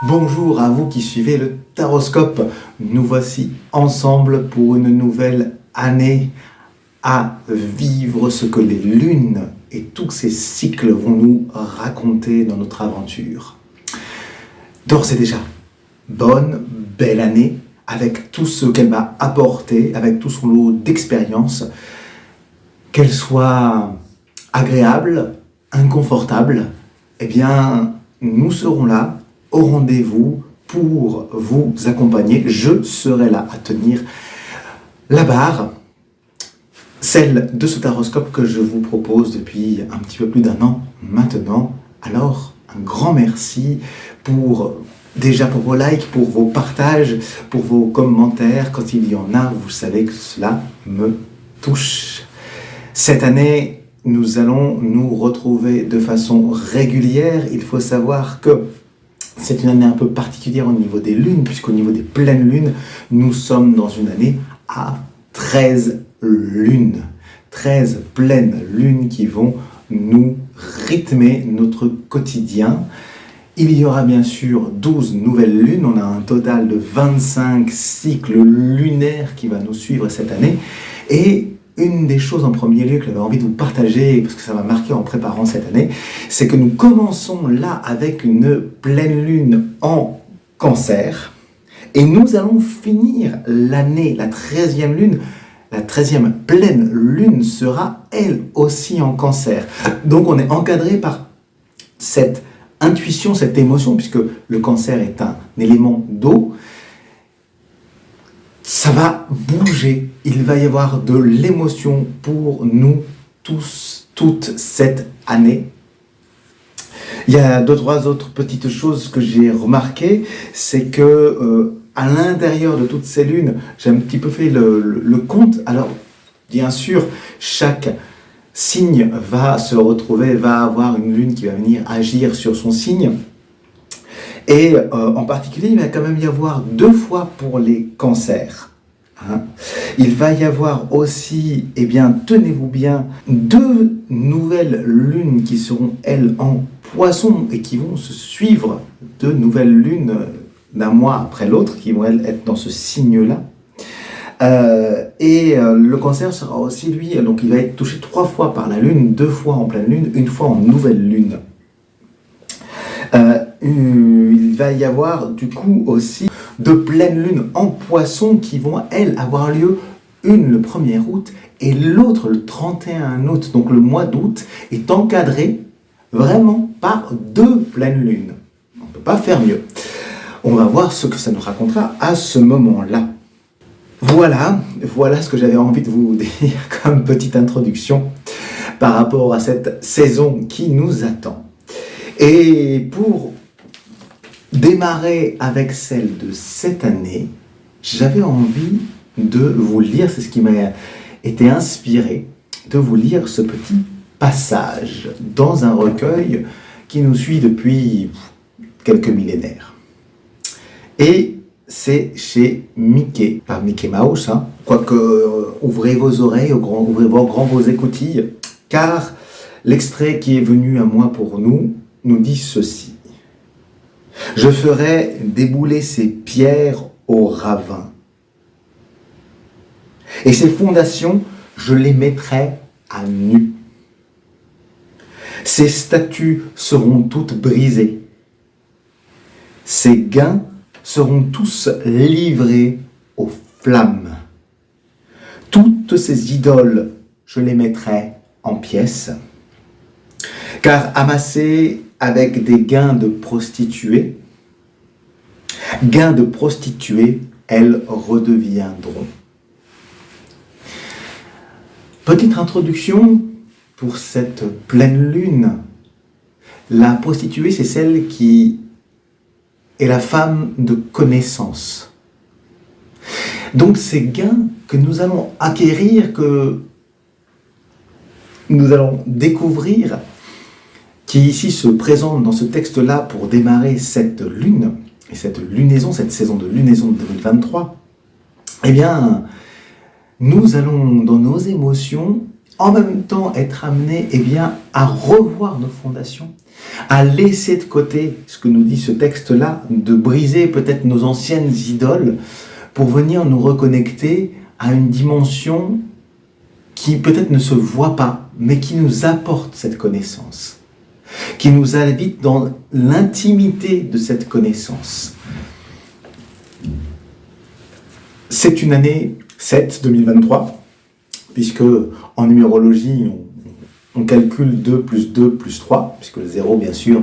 Bonjour à vous qui suivez le Taroscope. Nous voici ensemble pour une nouvelle année à vivre ce que les lunes et tous ces cycles vont nous raconter dans notre aventure. D'ores et déjà, bonne, belle année avec tout ce qu'elle m'a apporté, avec tout son lot d'expérience, qu'elle soit agréable, inconfortable, eh bien, nous serons là au rendez-vous pour vous accompagner. Je serai là à tenir la barre, celle de ce taroscope que je vous propose depuis un petit peu plus d'un an maintenant. Alors, un grand merci déjà pour vos likes, pour vos partages, pour vos commentaires. Quand il y en a, vous savez que cela me touche. Cette année, nous allons nous retrouver de façon régulière. Il faut savoir que c'est une année un peu particulière au niveau des lunes, puisqu'au niveau des pleines lunes, nous sommes dans une année à 13 lunes. 13 pleines lunes qui vont nous rythmer notre quotidien. Il y aura bien sûr 12 nouvelles lunes. On a un total de 25 cycles lunaires qui va nous suivre cette année. Et une des choses en premier lieu que j'avais envie de vous partager, parce que ça m'a marqué en préparant cette année, c'est que nous commençons là avec une pleine lune en Cancer, et nous allons finir l'année, la 13e lune, la 13e pleine lune sera elle aussi en Cancer. Donc on est encadré par cette intuition, cette émotion, puisque le Cancer est un élément d'eau. Ça va bouger, il va y avoir de l'émotion pour nous tous, toute cette année. Il y a deux, trois autres petites choses que j'ai remarquées, c'est que à l'intérieur de toutes ces lunes, j'ai un petit peu fait le compte. Alors, bien sûr, chaque signe va se retrouver, va avoir une lune qui va venir agir sur son signe. Et en particulier, il va quand même y avoir 2 fois pour les cancers. Il va y avoir aussi, eh bien, tenez-vous bien, 2 nouvelles lunes qui seront, elles, en poisson et qui vont se suivre, 2 nouvelles lunes d'un mois après l'autre, qui vont, elles, être dans ce signe-là. Le cancer sera aussi, lui, donc il va être touché 3 fois par la lune, 2 fois en pleine lune, 1 fois en nouvelle lune. Il va y avoir du coup aussi 2 pleines lunes en poisson qui vont, elles, avoir lieu, une le 1er août et l'autre le 31 août. Donc le mois d'août est encadré vraiment par 2 pleines lunes. On ne peut pas faire mieux. On va voir ce que ça nous racontera à ce moment-là. Voilà ce que j'avais envie de vous dire comme petite introduction par rapport à cette saison qui nous attend. Et pour démarrer avec celle de cette année, j'avais envie de vous lire, c'est ce qui m'a été inspiré, de vous lire ce petit passage dans un recueil qui nous suit depuis quelques millénaires. Et c'est chez Mickey, pas Mickey Mouse, quoique ouvrez vos oreilles, ouvrez vos écoutilles, car l'extrait qui est venu à moi pour nous dit ceci. Je ferai débouler ces pierres au ravin, et ces fondations, je les mettrai à nu. Ces statues seront toutes brisées, ces gains seront tous livrés aux flammes. Toutes ces idoles, je les mettrai en pièces, car amassées avec des gains de prostituées, elles redeviendront. Petite introduction pour cette pleine lune. La prostituée, c'est celle qui est la femme de connaissance. Donc ces gains que nous allons acquérir, que nous allons découvrir, qui ici se présente dans ce texte-là pour démarrer cette lune, et cette lunaison, cette saison de lunaison de 2023, eh bien, nous allons, dans nos émotions, en même temps être amenés à revoir nos fondations, à laisser de côté ce que nous dit ce texte-là, de briser peut-être nos anciennes idoles pour venir nous reconnecter à une dimension qui peut-être ne se voit pas, mais qui nous apporte cette connaissance, qui nous habite dans l'intimité de cette connaissance. C'est une année 7, 2023, puisque en numérologie, on calcule 2 plus 2 plus 3, puisque le 0, bien sûr,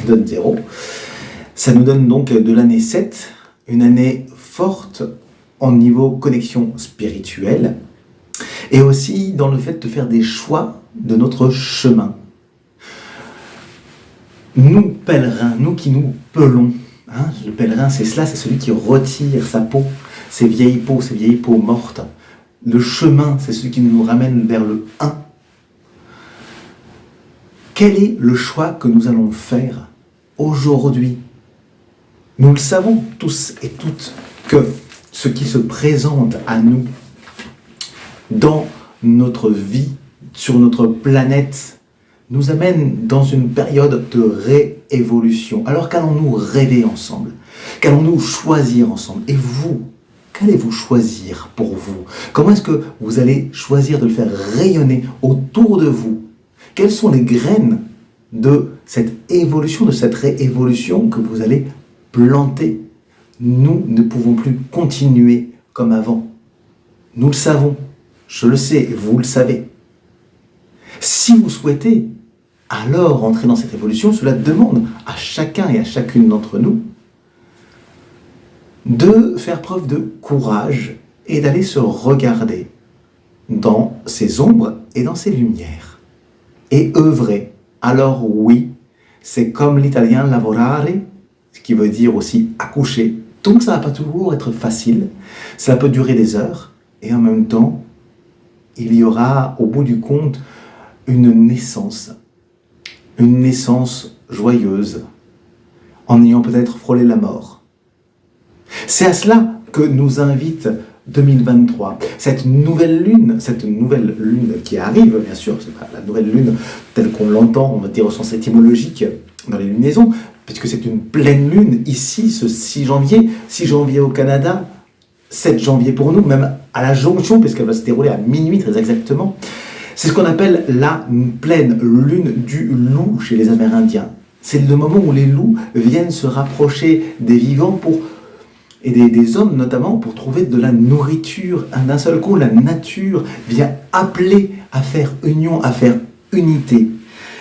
donne 0. Ça nous donne donc de l'année 7, une année forte en niveau connexion spirituelle, et aussi dans le fait de faire des choix de notre chemin. Nous, pèlerins, nous qui nous pelons, le pèlerin, c'est cela, c'est celui qui retire sa peau, ces vieilles peaux mortes. Le chemin, c'est celui qui nous ramène vers le 1. Quel est le choix que nous allons faire aujourd'hui? Nous le savons tous et toutes que ce qui se présente à nous dans notre vie, sur notre planète, nous amène dans une période de réévolution. Alors qu'allons-nous rêver ensemble? Qu'allons-nous choisir ensemble? Et vous, qu'allez-vous choisir pour vous? Comment est-ce que vous allez choisir de le faire rayonner autour de vous? Quelles sont les graines de cette évolution, de cette réévolution que vous allez planter? Nous ne pouvons plus continuer comme avant. Nous le savons, je le sais, vous le savez. Si vous souhaitez alors entrer dans cette évolution, cela demande à chacun et à chacune d'entre nous de faire preuve de courage et d'aller se regarder dans ses ombres et dans ses lumières et œuvrer. Alors oui, c'est comme l'italien lavorare, ce qui veut dire aussi accoucher. Donc ça ne va pas toujours être facile, ça peut durer des heures et en même temps, il y aura au bout du compte une naissance joyeuse, en ayant peut-être frôlé la mort. C'est à cela que nous invite 2023, cette nouvelle lune qui arrive, bien sûr, c'est pas la nouvelle lune telle qu'on l'entend, on va dire au sens étymologique dans les lunaisons, puisque c'est une pleine lune ici, ce 6 janvier au Canada, 7 janvier pour nous, même à la jonction, puisqu'elle va se dérouler à minuit très exactement. C'est ce qu'on appelle la pleine lune du loup chez les Amérindiens. C'est le moment où les loups viennent se rapprocher des vivants et des hommes notamment pour trouver de la nourriture. D'un seul coup, la nature vient appeler à faire union, à faire unité.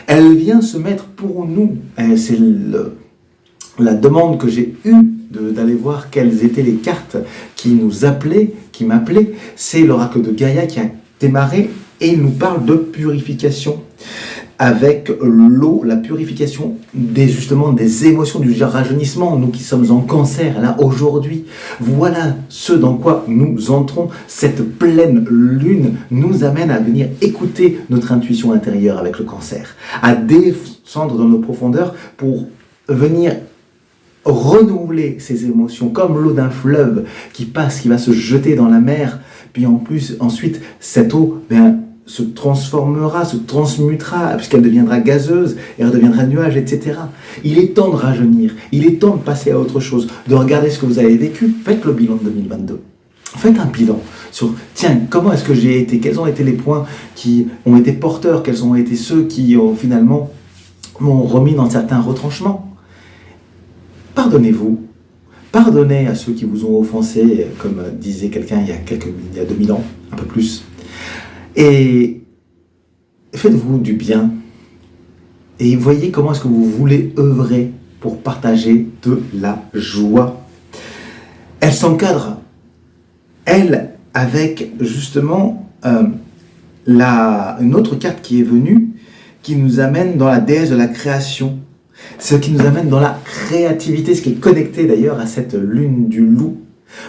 Elle vient se mettre pour nous. C'est la demande que j'ai eue d'aller voir quelles étaient les cartes qui nous appelaient, qui m'appelaient. C'est l'oracle de Gaïa qui a démarré. Et il nous parle de purification avec l'eau, la purification justement des émotions, du rajeunissement. Nous qui sommes en cancer, là, aujourd'hui, voilà ce dans quoi nous entrons. Cette pleine lune nous amène à venir écouter notre intuition intérieure avec le cancer, à descendre dans nos profondeurs pour venir renouveler ces émotions, comme l'eau d'un fleuve qui passe, qui va se jeter dans la mer, puis ensuite, cette eau, se transformera, se transmutera, puisqu'elle deviendra gazeuse, et elle deviendra nuage, etc. Il est temps de rajeunir, il est temps de passer à autre chose, de regarder ce que vous avez vécu. Faites le bilan de 2022. Faites un bilan sur, tiens, comment est-ce que j'ai été, quels ont été les points qui ont été porteurs, quels ont été ceux qui finalement m'ont remis dans certains retranchements. Pardonnez-vous. Pardonnez à ceux qui vous ont offensé, comme disait quelqu'un il y a 2000 ans, un peu plus. Et faites-vous du bien. Et voyez comment est-ce que vous voulez œuvrer pour partager de la joie. Elle s'encadre, elle, avec justement une autre carte qui est venue, qui nous amène dans la déesse de la création. Ce qui nous amène dans la créativité, ce qui est connecté d'ailleurs à cette lune du loup,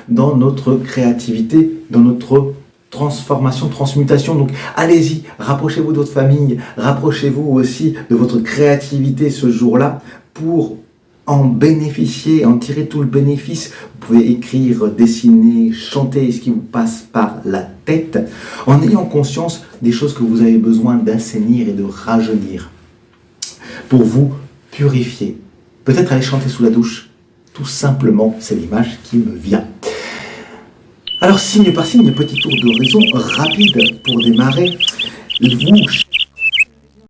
dans notre créativité, dans notre transformation, transmutation. Donc allez-y, rapprochez-vous de votre famille, rapprochez-vous aussi de votre créativité ce jour-là pour en bénéficier, en tirer tout le bénéfice. Vous pouvez écrire, dessiner, chanter ce qui vous passe par la tête, en ayant conscience des choses que vous avez besoin d'assainir et de rajeunir, pour vous purifier. Peut-être aller chanter sous la douche. Tout simplement, c'est l'image qui me vient. Alors, signe par signe, petit tour d'horizon rapide pour démarrer. Vous,